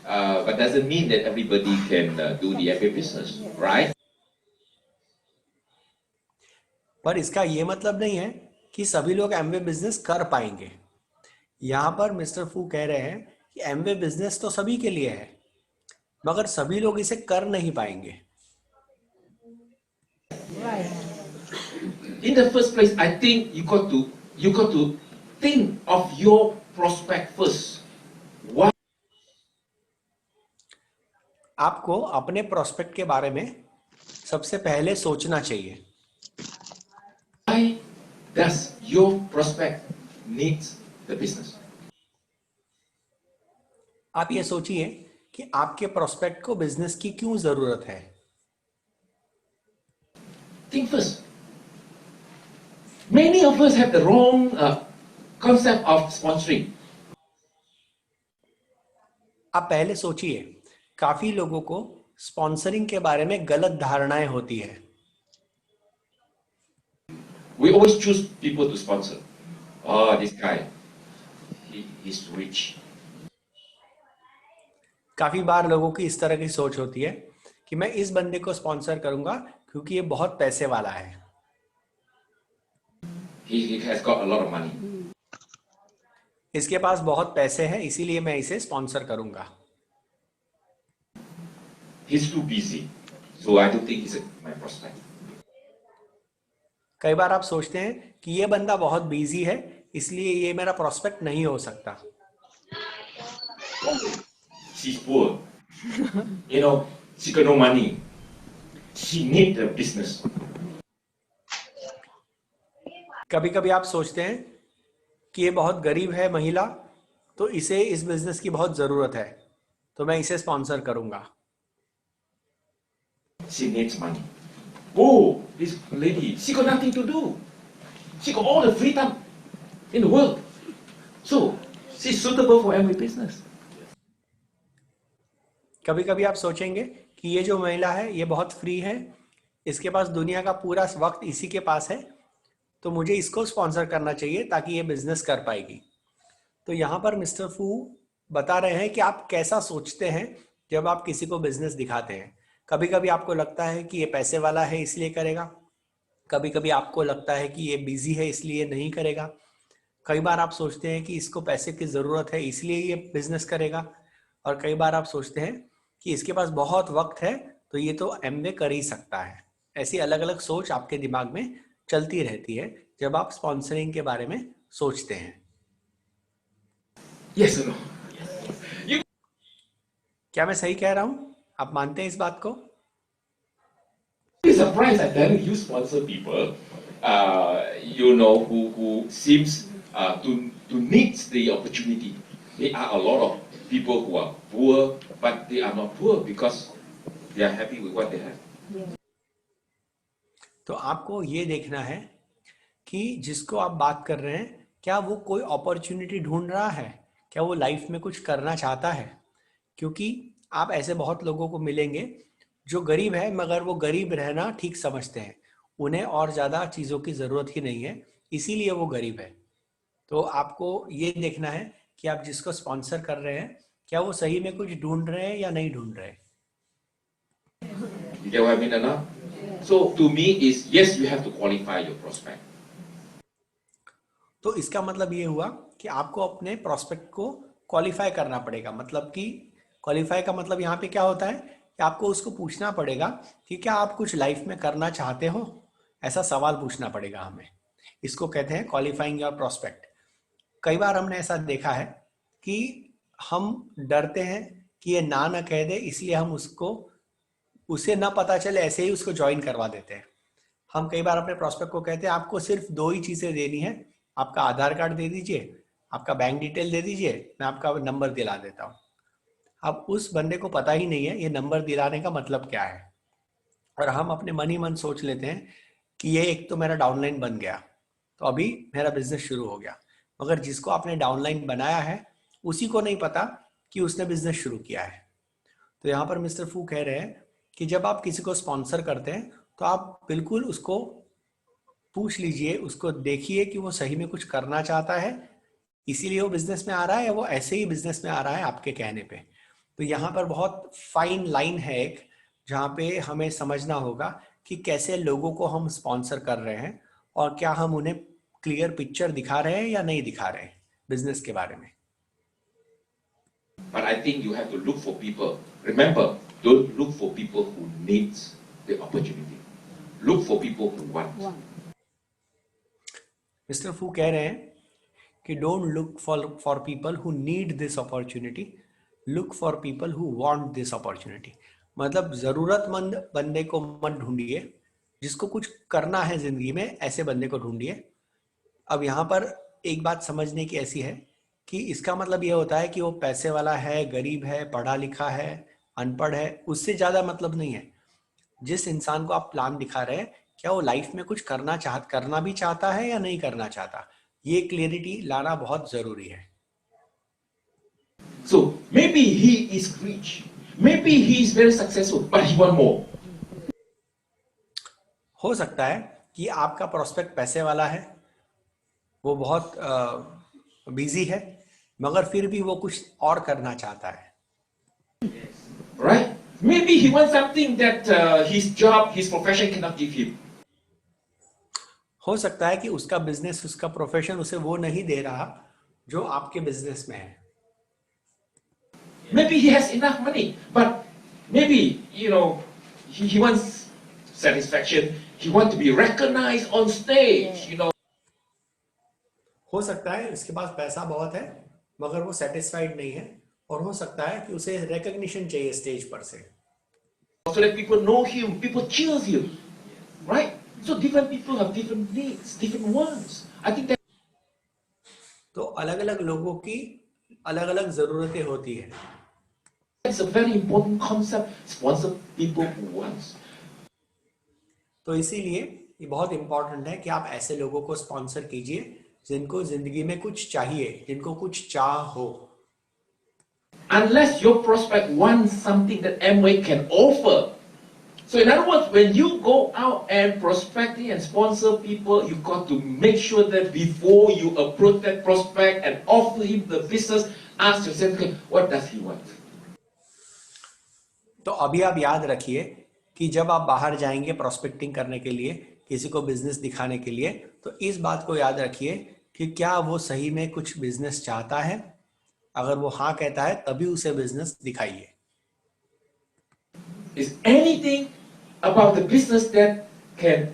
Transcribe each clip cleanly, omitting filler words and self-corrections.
but doesn't mean that everybody can do the MBA business, right? पर इसका ये मतलब नहीं है कि सभी लोग एमवे बिजनेस कर पाएंगे। यहाँ पर मिस्टर फू कह रहे हैं कि एमवे बिजनेस तो सभी के लिए है, मगर सभी लोग इसे कर नहीं पाएंगे। Right. In the first place, I think you got to think of your prospect first. Why आपको अपने प्रोस्पेक्ट के बारे में सबसे पहले सोचना चाहिए। does your prospect needs the business? आप ये सोचिए कि आपके प्रोस्पेक्ट को बिजनेस की क्यों जरूरत है। Think first. Many of us have the wrong concept of sponsoring. आप पहले सोचिए, काफी लोगों को स्पॉन्सरिंग के बारे में गलत धारणाएं होती है। We always choose people to sponsor. Oh, this guy, he's rich. काफी बार लोगों की इस तरह की सोच होती है कि मैं इस बंदे को स्पॉन्सर करूंगा क्योंकि ये बहुत पैसे वाला है। He has got a lot of money. इसके पास बहुत पैसे हैं, इसीलिए मैं इसे स्पॉन्सर करूंगा। He's too busy, so I don't think he's my prospect. कई बार आप सोचते हैं कि ये बंदा बहुत बिजी है, इसलिए ये मेरा प्रोस्पेक्ट नहीं हो सकता। She's poor. You know, she got no money. She need the business. कभी कभी आप सोचते हैं कि ये बहुत गरीब है महिला, तो इसे इस बिजनेस की बहुत जरूरत है, तो मैं इसे स्पॉन्सर करूंगा। She needs money. Oh, this lady, she got nothing to do. She got all the free time in the world. So, she's suitable for every business. कभी कभी आप सोचेंगे कि ये जो महिला है ये बहुत फ्री है, इसके पास दुनिया का पूरा वक्त इसी के पास है, तो मुझे इसको स्पॉन्सर करना चाहिए ताकि ये बिजनेस कर पाएगी। तो यहाँ पर मिस्टर फू बता रहे हैं कि आप कैसा सोचते हैं जब आप किसी को बिजनेस दिखाते हैं। कभी कभी आपको लगता है कि ये पैसे वाला है इसलिए करेगा, कभी कभी आपको लगता है कि ये बिजी है इसलिए नहीं करेगा, कई बार आप सोचते हैं कि इसको पैसे की ज़रूरत है इसलिए ये बिजनेस करेगा, और कई बार आप सोचते हैं कि इसके पास बहुत वक्त है तो ये तो एमवे कर ही सकता है। ऐसी अलग अलग सोच आपके दिमाग में चलती रहती है जब आप स्पॉन्सरिंग के बारे में सोचते हैं। Yes or no? क्या मैं सही कह रहा हूं? आप मानते हैं इस बात को? Be surprised at then you sponsor people, you know, who seems to needs the opportunity. There are a lot of people who are poor, but they are not poor because they are happy with what they have. तो आपको ये देखना है कि जिसको आप बात कर रहे हैं क्या वो कोई अपॉर्चुनिटी ढूंढ रहा है, क्या वो लाइफ में कुछ करना चाहता है। क्योंकि आप ऐसे बहुत लोगों को मिलेंगे जो गरीब है मगर वो गरीब रहना ठीक समझते हैं, उन्हें और ज़्यादा चीज़ों की ज़रूरत ही नहीं है, इसीलिए वो गरीब है। तो आपको ये देखना है कि आप जिसको स्पॉन्सर कर रहे हैं क्या वो सही में कुछ ढूंढ रहे हैं या नहीं ढूंढ रहे। You get what I mean or not? So to me is yes, you have to qualify your prospect. तो इसका मतलब ये हुआ कि आपको अपने प्रोस्पेक्ट को क्वालिफाई करना पड़ेगा। मतलब कि क्वालिफाई का मतलब यहाँ पे क्या होता है कि आपको उसको पूछना पड़ेगा कि क्या आप कुछ लाइफ में करना चाहते हो, ऐसा सवाल पूछना पड़ेगा हमें। इसको कहते हैं क्वालिफाइंग योर प्रोस्पेक्ट। कई बार हमने ऐसा देखा है कि हम डरते हैं कि ये ना कह दे, इसलिए हम उसे ना पता चले ऐसे ही उसको ज्वाइन करवा देते हैं। हम कई बार अपने प्रोस्पेक्ट को कहते हैं आपको सिर्फ दो ही चीज़ें देनी है, आपका आधार कार्ड दे दीजिए, आपका बैंक डिटेल दे दीजिए, मैं आपका नंबर दिला देता हूँ। अब उस बंदे को पता ही नहीं है ये नंबर दिलाने का मतलब क्या है, और हम अपने मन ही मन सोच लेते हैं कि ये एक तो मेरा डाउनलाइन बन गया तो अभी मेरा बिजनेस शुरू हो गया। मगर जिसको आपने डाउनलाइन बनाया है उसी को नहीं पता कि उसने बिजनेस शुरू किया है। तो यहाँ पर मिस्टर फू कह रहे हैं कि जब आप किसी को स्पॉन्सर करते हैं तो आप बिल्कुल उसको पूछ लीजिए, उसको देखिए कि वो सही में कुछ करना चाहता है इसीलिए वो बिजनेस में आ रहा है या वो ऐसे ही बिजनेस में आ रहा है आपके कहने पे। तो यहाँ पर बहुत फाइन लाइन है एक, जहाँ पे हमें समझना होगा कि कैसे लोगों को हम स्पॉन्सर कर रहे हैं और क्या हम उन्हें क्लियर पिक्चर दिखा रहे हैं या नहीं दिखा रहे हैं बिजनेस के बारे में। But I think you have to look for people. Remember, don't look for people who needs the opportunity. Look for people who want. Mister फू कह रहे हैं कि don't look for people who need this opportunity, look for people who want this opportunity. मतलब ज़रूरतमंद बंदे को मत ढूंढिए, जिसको कुछ करना है ज़िंदगी में ऐसे बंदे को ढूंढिए। अब यहाँ पर एक बात समझने की ऐसी है कि इसका मतलब ये होता है कि वो पैसे वाला है, गरीब है, पढ़ा लिखा है, अनपढ़ है, उससे ज़्यादा मतलब नहीं है। जिस इंसान को आप प्लान दिखा रहे हैं, क्या वो लाइफ में कुछ करना भी चाहता है या नहीं करना चाहता, ये क्लियरिटी लाना बहुत जरूरी है। So maybe he is rich, maybe he is very successful, but he want more. हो सकता है कि आपका प्रोस्पेक्ट पैसे वाला है, वो बहुत बिजी है, मगर फिर भी वो कुछ और करना चाहता है। Right? Maybe he wants something that his job, his profession cannot give him. हो सकता है कि उसका बिजनेस, उसका प्रोफेशन उसे वो नहीं दे रहा जो आपके बिजनेस में है। Maybe he has enough money, but maybe, he wants satisfaction. He wants to be recognized on stage. हो सकता है उसके पास पैसा बहुत है मगर वो सेटिस्फाइड नहीं है, और हो सकता है कि उसे रिकग्निशन चाहिए स्टेज पर से। So that people know him, people cheers him, right? So different people have different needs, different wants. I think तो अलग अलग लोगों की अलग अलग जरूरतें होती है। that's a very important concept. Sponsor people who wants. तो इसीलिए ये बहुत इंपॉर्टेंट है कि आप ऐसे लोगों को स्पॉन्सर कीजिए जिनको जिंदगी में कुछ चाहिए, जिनको कुछ चाह हो। Unless your prospect wants something that Amway can offer. So in other words, when you go out and prospecting and sponsor people, you got to make sure that before you approach that prospect and offer him the business, ask yourself, okay, what does he want? तो अभी आप याद रखिए कि जब आप बाहर जाएंगे प्रोस्पेक्टिंग करने के लिए, किसी को बिजनेस दिखाने के लिए, तो इस बात को याद रखिए कि क्या वो सही में कुछ बिजनेस चाहता है। अगर वो हाँ कहता है तभी उसे बिजनेस दिखाइए। Is anything about the business that can,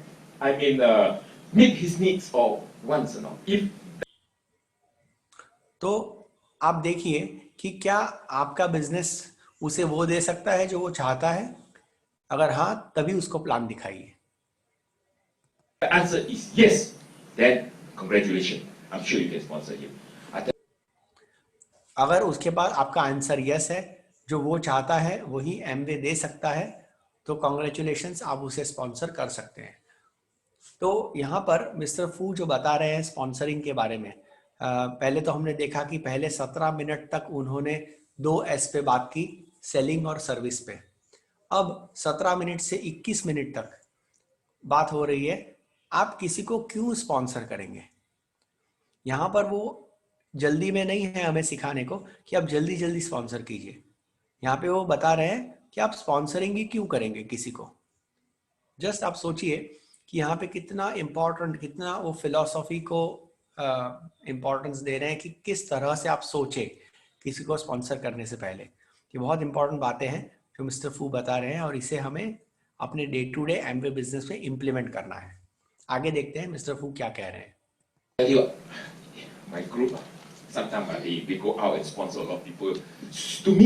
meet his needs or wants, If तो आप देखिए कि क्या आपका बिजनेस उसे वो दे सकता है जो वो चाहता है। अगर हाँ, तभी उसको प्लान दिखाइए। the answer is yes, then congratulations. I'm sure you can sponsor him. अगर उसके बाद आपका आंसर यस है, जो वो चाहता है वही एमवे दे सकता है, तो कॉन्ग्रेचुलेशंस, आप उसे स्पॉन्सर कर सकते हैं। तो यहाँ पर मिस्टर फू जो बता रहे हैं स्पॉन्सरिंग के बारे में, पहले तो हमने देखा कि पहले 17 मिनट तक उन्होंने 2S पे बात की, सेलिंग और सर्विस पे। अब 17 मिनट से 21 मिनट तक बात हो रही है आप किसी को क्यों स्पॉन्सर करेंगे। यहाँ पर वो जल्दी में नहीं है हमें सिखाने को कि आप जल्दी जल्दी स्पॉन्सर कीजिए। यहाँ पे वो बता रहे हैं कि आप स्पॉन्सरिंग ही क्यों करेंगे किसी को। जस्ट आप सोचिए कि यहाँ पे कितना इम्पोर्टेंट, कितना वो फिलॉसफी को इम्पोर्टेंस दे रहे हैं कि किस तरह से आप सोचे किसी को स्पॉन्सर करने से पहले। ये बहुत इंपॉर्टेंट बातें हैं जो मिस्टर फू बता रहे हैं, और इसे हमें अपने day to day Amway business में इम्प्लीमेंट करना है। आगे देखते हैं मिस्टर फू क्या कह रहे हैं। Tell you, my group, sometimes we go out and sponsor a lot of people. To me,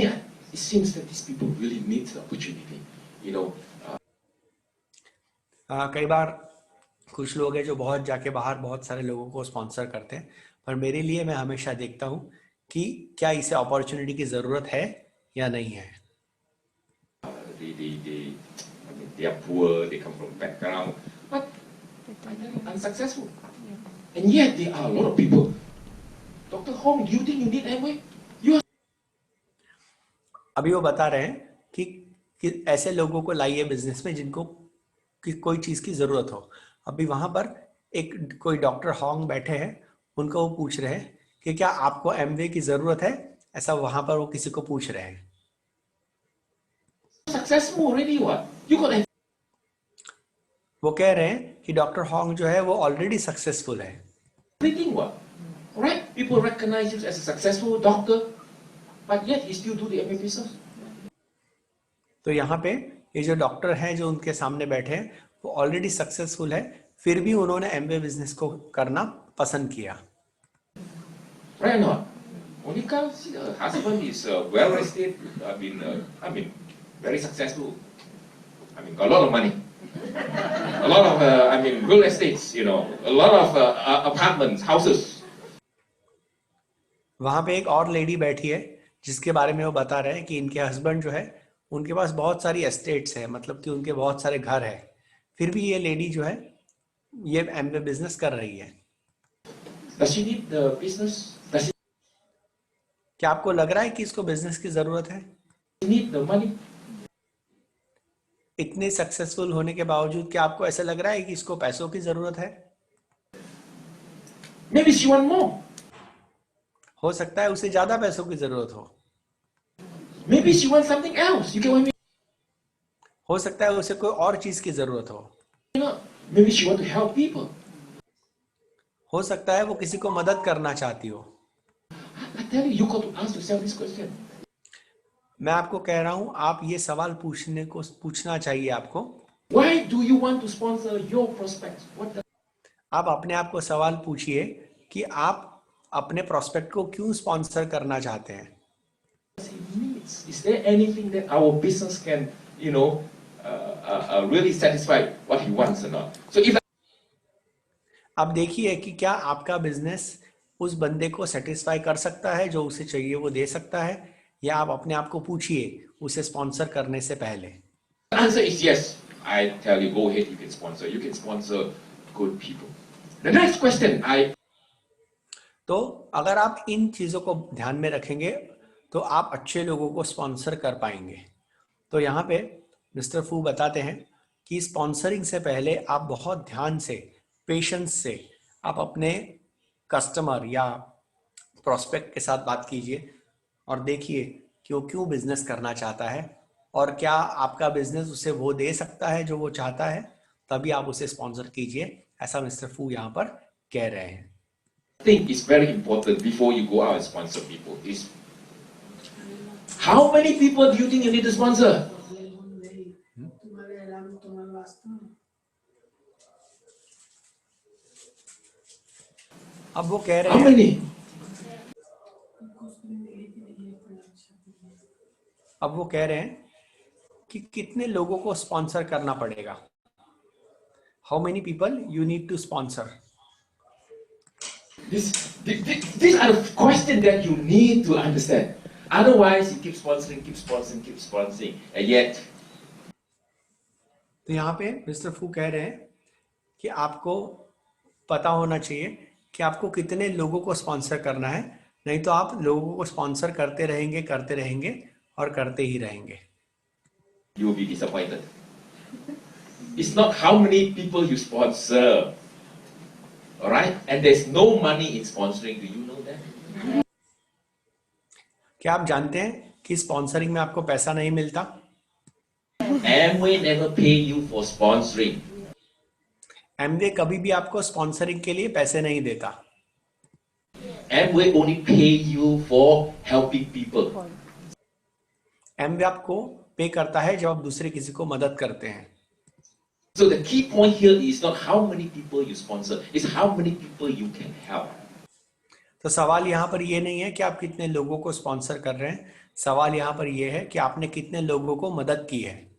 it seems that these people really need the opportunity. कई बार कुछ लोग हैं जो बहुत जाके बाहर बहुत सारे लोगों को स्पॉन्सर करते हैं, पर मेरे लिए मैं हमेशा देखता हूँ कि क्या इसे अपॉर्चुनिटी की ज़रूरत है या नहीं है। They are poor, they come from background, but unsuccessful. And yet there are a lot of people. Dr. Hong, do you think you need Amway? अभी वो बता रहे हैं कि ऐसे लोगों को लाइए बिजनेस में जिनको कि कोई चीज़ की ज़रूरत हो। अभी वहाँ पर एक कोई डॉक्टर हॉन्ग बैठे हैं, उनको वो पूछ रहे हैं कि क्या आपको एमवे की ज़रूरत है, ऐसा वहाँ पर वो किसी को पूछ रहे हैं। successful already. What you got वो कह रहे हैं कि डॉक्टर हॉन्ग जो है वो ऑलरेडी सक्सेसफुल है. everything. What right? People recognize you as a successful doctor, but yet he still do the MBA business. तो यहाँ पे ये जो डॉक्टर हैं जो उनके सामने बैठे हैं वो ऑलरेडी सक्सेसफुल है, फिर भी उन्होंने एमबीए बिजनेस को करना पसंद किया. Right or not? Monica, see, her husband is well rested. I mean, very successful. I mean, got a lot of money. A lot of, real estates, a lot of apartments, houses. वहां पे एक और lady बैठी है जिसके बारे में वो बता रहे हैं कि इनके हस्बैंड जो है उनके पास बहुत सारी एस्टेट्स है, मतलब कि उनके बहुत सारे घर है, फिर भी ये लेडी जो है ये एमबीए बिजनेस कर रही है. Does she need the business? Does she क्या आपको लग रहा है कि इसको बिजनेस की जरूरत है? need the money? इतने सक्सेसफुल होने के बावजूद क्या आपको ऐसा लग रहा है कि इसको पैसों की जरूरत है? Maybe she want more. हो सकता है उसे ज्यादा पैसों की जरूरत हो. Maybe she wants something else. You get what I mean? हो सकता है उसे कोई और चीज की जरूरत हो. Maybe she want to help people. हो सकता है वो किसी को मदद करना चाहती हो. I tell you, you got to ask yourself this question. मैं आपको कह रहा हूं आप ये सवाल पूछना चाहिए आपको. Why do you want to sponsor your prospects? आप अपने आप को सवाल पूछिए कि आप अपने प्रोस्पेक्ट को क्यों स्पॉन्सर करना चाहते हैं. Is there anything that our business can, really satisfy what he wants or not? So if आप देखिए कि क्या आपका बिजनेस उस बंदे को सेटिस्फाई कर सकता है, जो उसे चाहिए वो दे सकता है, या आप अपने आप को पूछिए उसे स्पॉन्सर करने से पहले. the answer is yes, I tell you, go ahead, you can sponsor. You can sponsor good people. The next question, तो अगर आप इन चीजों को ध्यान में रखेंगे तो आप अच्छे लोगों को स्पॉन्सर कर पाएंगे. तो यहाँ पे मिस्टर फू बताते हैं कि स्पॉन्सरिंग से पहले आप बहुत ध्यान से, पेशेंस से आप अपने कस्टमर या प्रोस्पेक्ट के साथ बात कीजिए और देखिए कि वो क्यों बिजनेस करना चाहता है और क्या आपका बिजनेस उसे वो दे सकता है जो वो चाहता है, तभी आप उसे स्पॉन्सर कीजिए. ऐसा मिस्टर फू यहाँ पर कह रहे हैं. I think it's very important before you go out and sponsor people is how many people do you think you need to sponsor? अब वो कह रहे How हैं, many? अब वो कह रहे हैं कि कितने लोगों को स्पॉन्सर करना पड़ेगा. How many people you need to sponsor. These are the questions that you need to understand. Otherwise, you keep sponsoring, and yet. तो यहाँ पे मिस्टर फू कह रहे हैं कि आपको पता होना चाहिए कि आपको कितने लोगों को स्पॉन्सर करना है, नहीं तो आप लोगों को स्पॉन्सर करते रहेंगे और करते ही रहेंगे. You will be disappointed. It's not how many people you sponsor, all right? And there's no money in sponsoring. Do you know that? क्या आप जानते हैं कि स्पॉन्सरिंग में आपको पैसा नहीं मिलता? Amway never pay you for sponsoring. Amway कभी भी आपको स्पॉन्सरिंग के लिए पैसे नहीं देता. Amway only pay you for helping people. Amway आपको पे करता है जब आप दूसरे किसी को मदद करते हैं. So the key point here is not how many people you sponsor, it's how many people you can help. तो सवाल यहाँ पर ये नहीं है कि आप कितने लोगों को स्पॉन्सर कर रहे हैं, सवाल यहाँ पर ये है कि आपने कितने लोगों को मदद की है.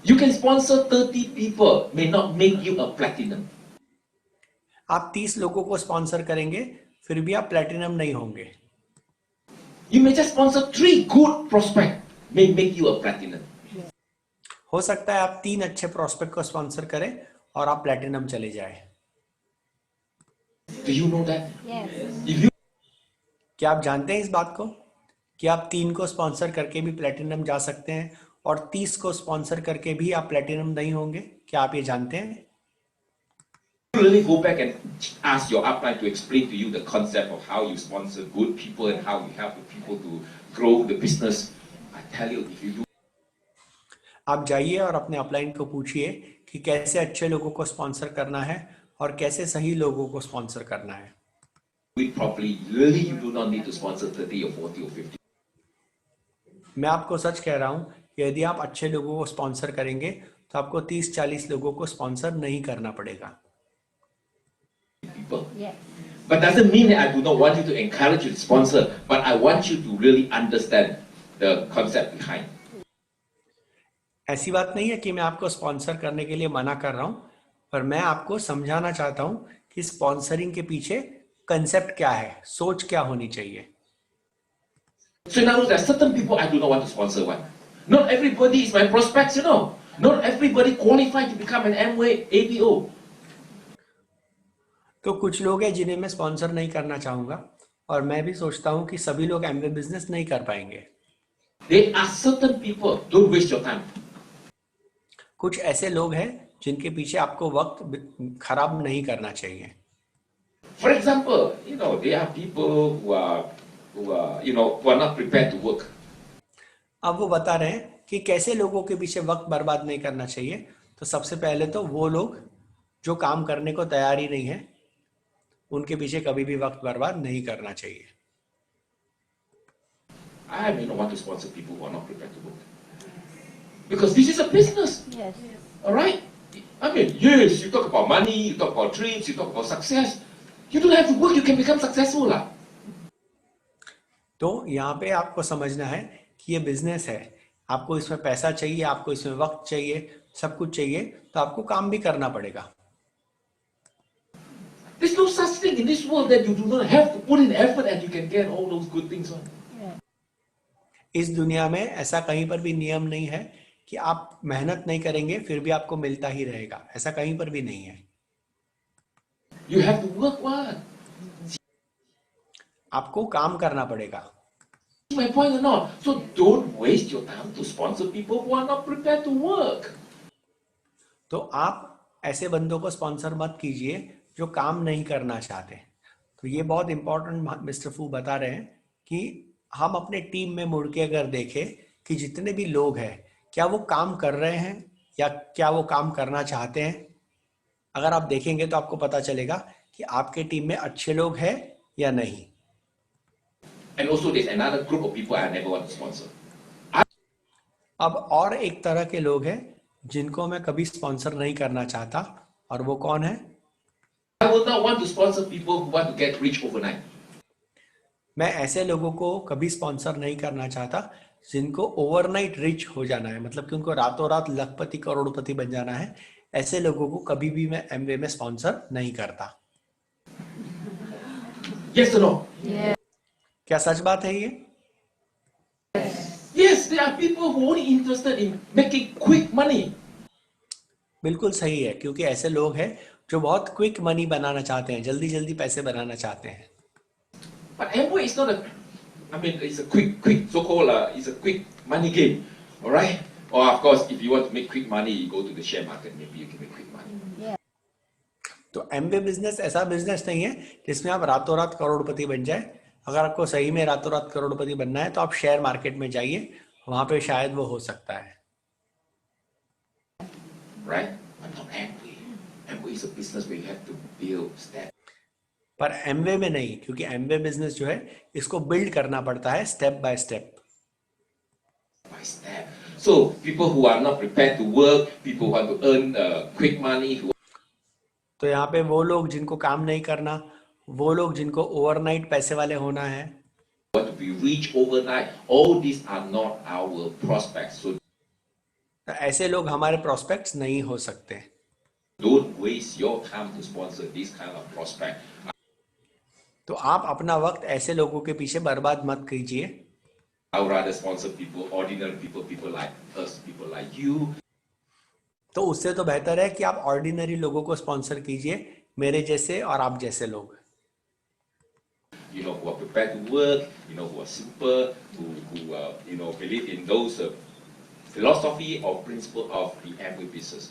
You can sponsor 30 people, may not make you a platinum. आप 30 लोगों को स्पॉन्सर करेंगे फिर भी आप प्लेटिनम नहीं होंगे. You may just sponsor 3 good prospects, may make you a platinum. हो सकता है आप 3 अच्छे प्रोस्पेक्ट को स्पॉन्सर करें और आप प्लेटिनम चले जाए. Do you know that? Yes. If you क्या आप जानते हैं इस बात को कि आप 3 को स्पॉन्सर करके भी प्लेटिनम जा सकते हैं और 30 को स्पॉन्सर करके भी आप प्लेटिनम नहीं होंगे? क्या आप ये जानते हैं? really go back and ask your upline to explain to you the concept of how you sponsor good people and how you help the people to grow the business, I tell you, if you do आप जाइए और अपने upline को पूछिए कि कैसे अच्छे लोगों को स्पॉन्सर करना है और कैसे सही लोगों को स्पॉन्सर करना है। it properly, really you do not need to sponsor 30 or 40 or 50 मैं आपको सच कह रहा हूं कि यदि आप अच्छे लोगों को स्पॉन्सर करेंगे तो आपको 30-40 लोगों को स्पॉन्सर नहीं करना पड़ेगा। people. But doesn't mean that I do not want you to encourage you to sponsor, but I want you to really understand the concept behind. ऐसी बात नहीं है कि मैं आपको स्पॉन्सर करने के लिए मना कर रहा हूं, पर मैं आपको समझाना चाहता हूं कि स्पॉन्सरिंग के पीछे कंसेप्ट क्या है, सोच क्या होनी चाहिए। So in other words, there are certain people I do not want to sponsor one. Not everybody is my prospects, you know. Not everybody qualified to become an Amway ABO. तो कुछ लोग हैं जिन्हें मैं स्पॉन्सर नहीं करना चाहूंगा और मैं भी सोचता हूं कि सभी लोग एमवे बिजनेस नहीं कर पाएंगे। There are certain people, don't waste your time. कुछ ऐसे लोग हैं जिनके पीछे आपको वक्त खराब नहीं करना चाहिए। For example, you know, there are people who are not prepared to work. अब वो बता रहे हैं कि कैसे लोगों के पीछे वक्त बर्बाद नहीं करना चाहिए। तो सबसे पहले तो वो लोग जो काम करने को तैयार ही नहीं है, उनके पीछे कभी भी वक्त बर्बाद नहीं करना चाहिए। I may not want to sponsor people who are not prepared to work. Because this is a business. Yes. All right? I mean, yes, you talk about money, you talk about dreams, you talk about success. You don't have to work, you can become successful. तो यहाँ पे आपको समझना है कि ये business है, आपको इसमें पैसा चाहिए, आपको इसमें वक्त चाहिए, सब कुछ चाहिए, तो आपको काम भी करना पड़ेगा। There's no such thing in this world that you do not have to put in effort and you can get all those good things. इस दुनिया में ऐसा कहीं पर भी नियम नहीं है कि आप मेहनत नहीं करेंगे फिर भी आपको मिलता ही रहेगा, ऐसा कहीं पर भी नहीं है। You have to work hard. आपको काम करना पड़ेगा। See my point or not? So don't waste your time to sponsor people who are not prepared to work. तो आप ऐसे बंदों को स्पॉन्सर मत कीजिए जो काम नहीं करना चाहते। तो ये बहुत इंपॉर्टेंट मिस्टर फू बता रहे हैं कि हम अपने टीम में मुड़ के अगर देखें कि जितने भी लोग हैं क्या वो काम कर रहे हैं या क्या वो काम करना चाहते हैं। अगर आप देखेंगे तो आपको पता चलेगा कि आपके टीम में अच्छे लोग हैं या नहीं। And also there's another group of people I never want to sponsor. अब और एक तरह के लोग हैं जिनको मैं कभी स्पॉन्सर नहीं करना चाहता, और वो कौन है? I will not want to sponsor people who want to get rich overnight. मैं ऐसे लोगों को कभी स्पॉन्सर नहीं करना चाहता जिनको ओवरनाइट रिच हो जाना है, मतलब कि उनको रातों रात लखपति करोड़पति बन जाना है। ऐसे लोगों को कभी भी मैं एमवे में स्पॉन्सर नहीं करता। Yes or no? Yeah. क्या सच बात है ये? Yes, there are people who are only interested in making quick money. बिल्कुल सही है, क्योंकि ऐसे लोग हैं जो बहुत क्विक मनी बनाना चाहते हैं, जल्दी जल्दी पैसे बनाना चाहते हैं। But Amway is not it's a quick, so-called, it's a quick money game, all right? Or of course, if you want to make quick money, you go to the share market, maybe you can make quick money. Yeah. तो Amway business ऐसा business नहीं है जिसमें आप रातों रात करोड़पति बन जाए। अगर आपको सही में रातों रात करोड़पति बनना है तो आप शेयर मार्केट में जाइए, वहां पे शायद वो हो सकता है। Right? But not Amway. Amway is a business where you have to build step पर एमवे में नहीं, क्योंकि एमवे बिजनेस जो है इसको बिल्ड करना पड़ता है step by step. by step. So people who are not prepared to work, people who want to earn quick money, who तो यहाँ पे वो लोग जिनको काम नहीं करना, वो लोग जिनको ओवरनाइट पैसे वाले होना है, want to be rich overnight, all these are not our prospects. So तो ऐसे लोग हमारे प्रोस्पेक्ट्स नहीं हो सकते। don't waste your time to sponsor this kind of prospect. तो आप अपना वक्त ऐसे लोगों के पीछे बर्बाद मत कीजिए। I would rather sponsor people, ordinary people, people like us, people like you. तो उससे तो बेहतर है कि आप ऑर्डिनरी लोगों को स्पॉन्सर कीजिए, मेरे जैसे और आप जैसे लोग। You know, who are prepared to work, you know, who are simple, who believe in those philosophy or principle of the Amway business.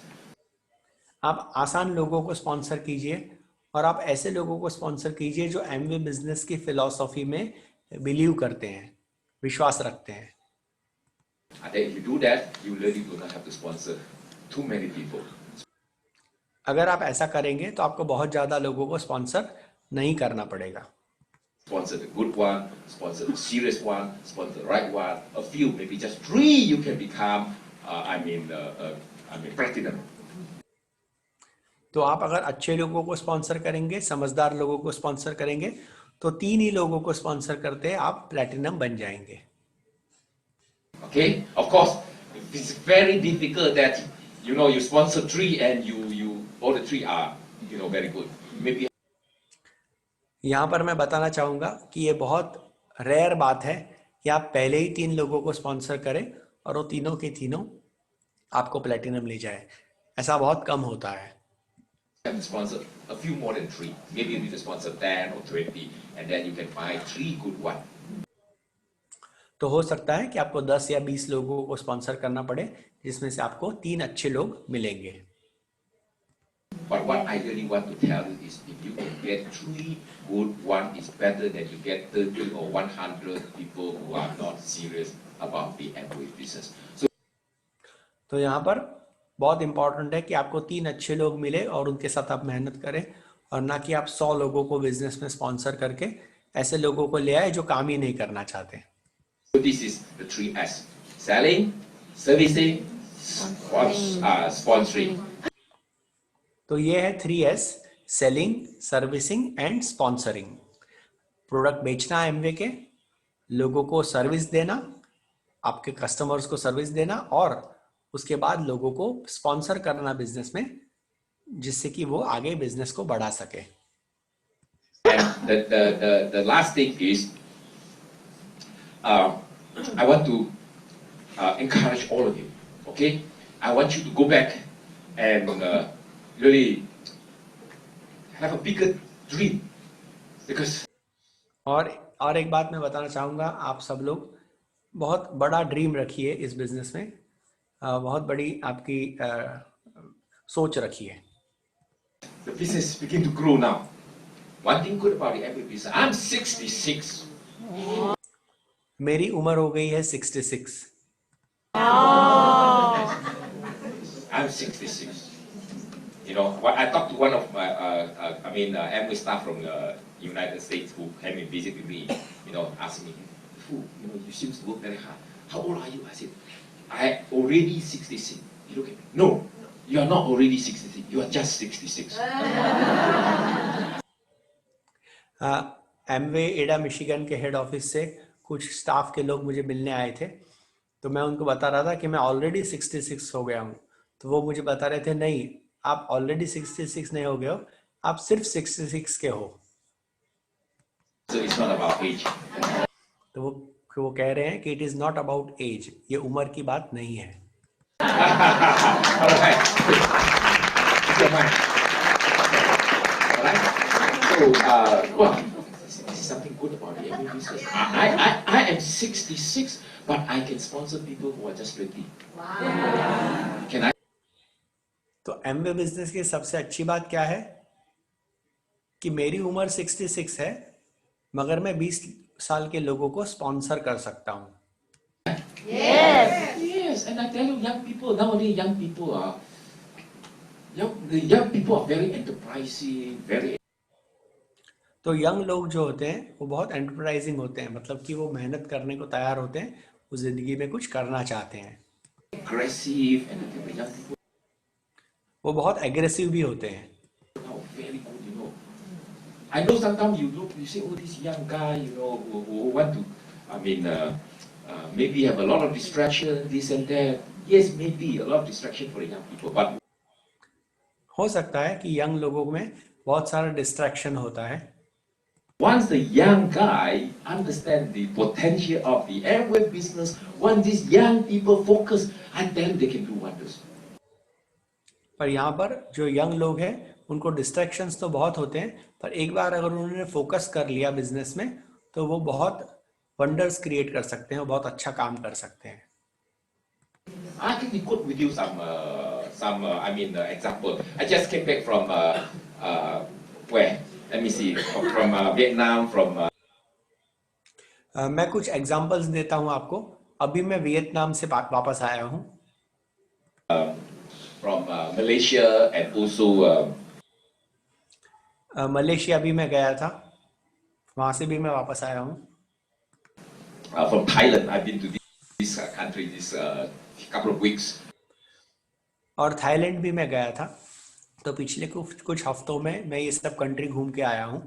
आप आसान लोगों को स्पॉन्सर कीजिए और आप ऐसे लोगों को स्पॉन्सर कीजिए जो एमवे बिजनेस की फिलॉसफी में बिलीव करते हैं, विश्वास रखते हैं। And then if you do that, you really do not have to sponsor too many people. अगर आप ऐसा करेंगे तो आपको बहुत ज्यादा लोगों को स्पॉन्सर नहीं करना पड़ेगा. Sponsor the good one, sponsor the serious one, sponsor the right one. A few, maybe just 3, you can become, platinum. तो आप अगर अच्छे लोगों को स्पॉन्सर करेंगे, समझदार लोगों को स्पॉन्सर करेंगे, तो 3 ही लोगों को स्पॉन्सर करते आप प्लैटिनम बन जाएंगे. Okay, of course, it's very difficult that you sponsor 3 and all the 3 are very good. Maybe. यहाँ पर मैं बताना चाहूँगा कि ये बहुत रेयर बात है कि आप पहले ही 3 लोगों को स्पॉन्सर करें और वो तीनों के तीनों आपको प्लेटिनम ले जाए. ऐसा बहुत कम होता है. You can sponsor a few more than 3. Maybe you need to sponsor 10 or 20, and then you can find 3 good ones. तो हो सकता है कि आपको 10 या 20 लोगों को स्पॉन्सर करना पड़े, जिसमें से आपको 3 अच्छे लोग मिलेंगे. But what I really want to tell you is, if you can get 3 good ones, it's better than you get 30 or 100 people who are not serious about the Amway business. So, तो यहाँ पर बहुत important है कि आपको 3 अच्छे लोग मिले और उनके साथ आप मेहनत करें, और ना कि आप 100 लोगों को बिजनेस में स्पॉन्सर करके ऐसे लोगों को ले आए जो काम ही नहीं करना चाहते. this is the 3S: selling, servicing, sponsoring. तो ये है 3S: selling, servicing and sponsoring. Product बेचना है एमवे के, लोगों को सर्विस देना, आपके कस्टमर्स को सर्विस देना, और उसके बाद लोगों को स्पॉन्सर करना बिजनेस में, जिससे कि वो आगे बिजनेस को बढ़ा सके. And the last thing is, I want to encourage all of you. Okay, I want you to go back and really have a bigger dream, because. और एक बात मैं बताना चाहूँगा, आप सब लोग बहुत बड़ा ड्रीम रखिए इस बिजनेस में, बहुत बड़ी आपकी सोच रखिए. The business begin to grow now. One thing good about the Amway business, I'm 66. मेरी उम्र हो गई है 66. I'm 66. I talked to one of my, Amway staff from the United States who came and visited me, asked me, "Fu, you seem to work very hard. How old are you?" I said, "I already 66. He looked at me, "No, you are not already 66. You are just 66. Amway एडा Michigan के head office से कुछ staff के लोग मुझे मिलने आए थे, तो मैं उनको बता रहा था कि मैं ऑलरेडी 66 हो गया हूँ. तो वो मुझे बता रहे थे, नहीं, आप ऑलरेडी 66 नहीं हो गए हो, आप सिर्फ 66 के हो. So it's not about age. तो वो कह रहे हैं कि it is not about age, ये उम्र की बात नहीं है. Alright. So, this is something good about the Amway business. I am 66, but I can sponsor people who are just 20. Wow. Can I? तो एमवे बिजनेस की सबसे अच्छी बात क्या है कि मेरी उम्र 66 है, मगर मैं 20 साल के लोगों को स्पॉन्सर कर सकता हूँ. Yes, and I tell you, young people nowadays, the young people are very enterprising, very. तो यंग लोग जो होते हैं वो बहुत एंटरप्राइजिंग होते हैं, मतलब कि वो मेहनत करने को तैयार होते हैं, वो जिंदगी में कुछ करना चाहते हैं. Aggressive, and the young people वो बहुत एग्रेसिव भी होते हैं. now very good. I know sometimes you say, oh, this young guy, who want to, maybe have a lot of distraction, this and that. Yes, maybe a lot of distraction for the young people, but. हो सकता है कि young लोगों में बहुत सारा distraction होता है. Once the young guy understands the potential of the Amway business, once these young people focus, I tell them they can do wonders. पर यहाँ पर जो यंग लोग हैं उनको डिस्ट्रैक्शंस तो बहुत होते हैं, पर एक बार अगर उन्होंने फोकस कर लिया बिजनेस में तो वो बहुत वंडर्स क्रिएट कर सकते हैं, बहुत अच्छा काम कर सकते हैं. I can quote with you some example. I just came back from where? Let me see. From Vietnam. मैं कुछ एग्जांपल्स देता हूँ आपको. अभी मैं वियतनाम से वापस आया हूँ. From Malaysia and also Malaysia भी मैं गया था, वहां से भी मैं वापस आया हूँ. from Thailand. I've been to this country this couple of weeks. और थाईलैंड भी मैं गया था. तो पिछले कुछ हफ्तों में मैं ये सब कंट्री घूम के आया हूँ.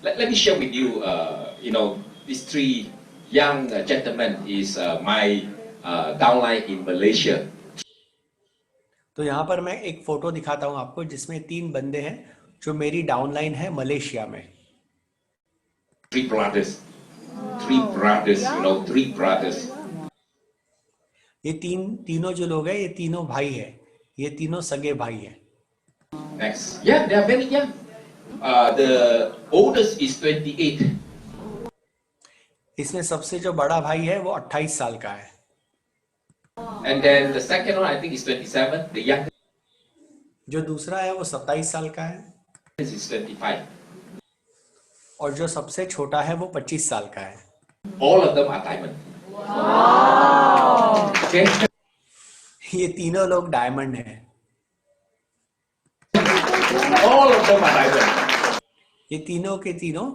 Let me share with you, these three young gentlemen is my downline in Malaysia. तो यहाँ पर मैं एक फोटो दिखाता हूँ आपको, जिसमें 3 बंदे हैं जो मेरी डाउनलाइन है मलेशिया में. Three brothers, three brothers. ये तीनों जो लोग हैं, ये तीनों भाई हैं, ये तीनों सगे भाई हैं. Next, yeah, they are very young. The oldest is 28. इसमें सबसे जो बड़ा भाई है वो 28 साल का है. And then the second one, I think, is 27. The youngest जो दूसरा है वो 27 साल का है. is 25. और जो सबसे छोटा है वो 25 साल का है. All of them are diamond. Okay. ये तीनों लोग डायमंड हैं. All of them are diamond. ये तीनों के तीनों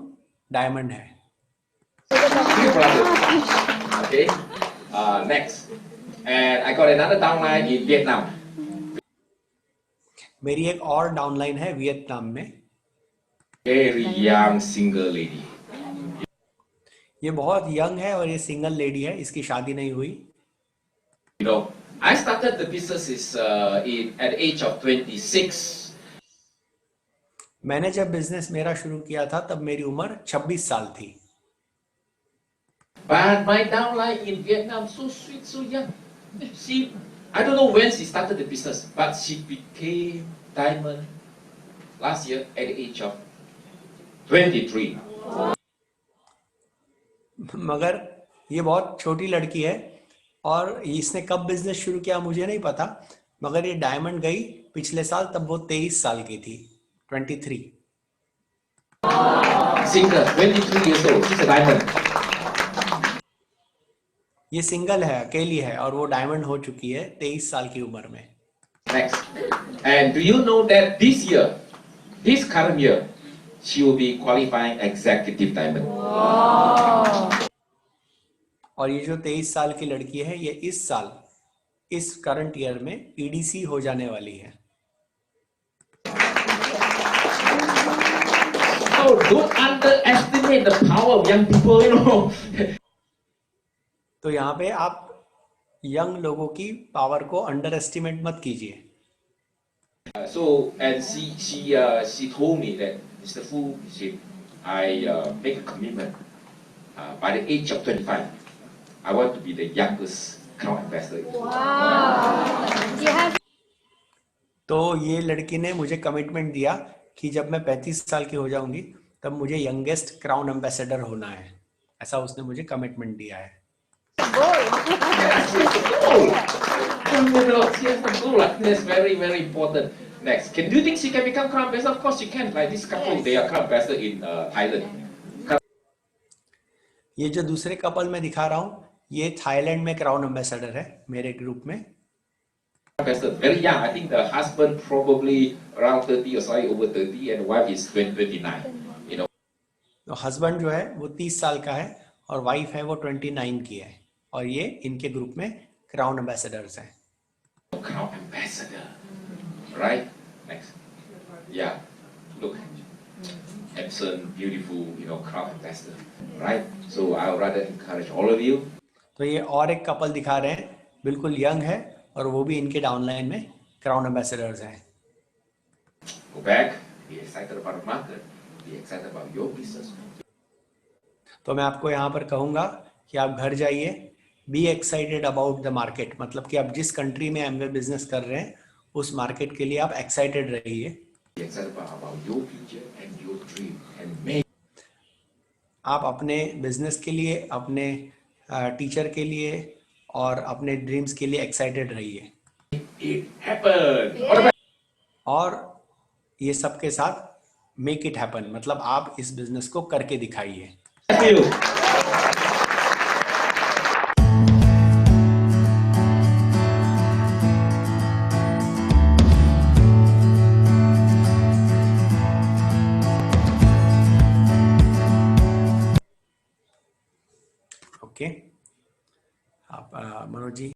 डायमंड हैं. Three brothers. Okay. Next, and I got another downline in Vietnam. मेरी एक और डाउनलाइन है वियतनाम में. Very young single lady. ये बहुत यंग है और ये सिंगल लेडी है, इसकी शादी नहीं हुई. I started the business at the age of 26. मैंने जब बिजनेस मेरा शुरू किया था तब मेरी उम्र 26 साल थी. But my downline in Vietnam, so sweet, so young. I don't know when she started the business, but she became diamond last year at the age of 23. मगर ये बहुत छोटी लड़की है और इसने कब बिजनेस शुरू किया मुझे नहीं पता, मगर ये डायमंड गई पिछले साल, तब वो 23 साल की थी. 23. Single, 23 years old. She's a diamond. ये सिंगल है, अकेली है और वो डायमंड हो चुकी है 23 साल की उम्र में. Next. And do you know that this current year, she will be qualifying executive diamond. और ये जो 23 साल की लड़की है, ये इस साल, इस करंट ईयर में ईडीसी हो जाने वाली है. So don't underestimate the power of young people, तो यहाँ पे आप यंग लोगों की पावर को अंडर एस्टिमेट मत कीजिए. And she told me that, Mr. Fu, I make a commitment. By the age of 25, I want to be the youngest crown ambassador. तो ये लड़की ने मुझे कमिटमेंट दिया कि जब मैं 35 साल की हो जाऊंगी तब मुझे यंगेस्ट क्राउन एम्बेसडर होना है. ऐसा उसने मुझे कमिटमेंट दिया है. That's very, very important. Next, do you think she can become crown ambassador? Of course she can. Like this couple, they are crown ambassador in Thailand. ये जो दूसरे कपल में दिखा रहा हूँ, ये थाईलैंड में क्राउन एम्बेसडर है मेरे ग्रुप में. Very young. I think the husband probably around 30 or slightly over 30, and the wife is 29. तो हस्बैंड जो है वो 30 साल का है और वाइफ है वो 29 की है, और ये इनके ग्रुप में क्राउन एम्बेसडर्स हैं. Crown ambassador, right? Next, yeah. Look, handsome, beautiful, crown ambassador, right? So I would rather encourage all of you. तो ये और एक कपल दिखा रहे हैं, बिल्कुल यंग है और वो भी इनके डाउनलाइन में क्राउन एम्बेसडर्स हैं. Go back, be excited about the market, be excited about your business. तो मैं आपको यहाँ पर कहूँगा कि आप घर जाइए, be excited about the market. मतलब कि आप जिस कंट्री में एमवे बिजनेस कर रहे हैं उस मार्केट के लिए आप एक्साइटेड रहिए. Be excited about your future and your dream, and make. आप अपने बिजनेस के लिए, अपने टीचर के लिए और अपने ड्रीम्स के लिए एक्साइटेड रहिए. It happen. और ये सब के साथ मेक इट हैपन, मतलब आप इस बिजनेस को करके दिखाइए. ओके आप मनोज जी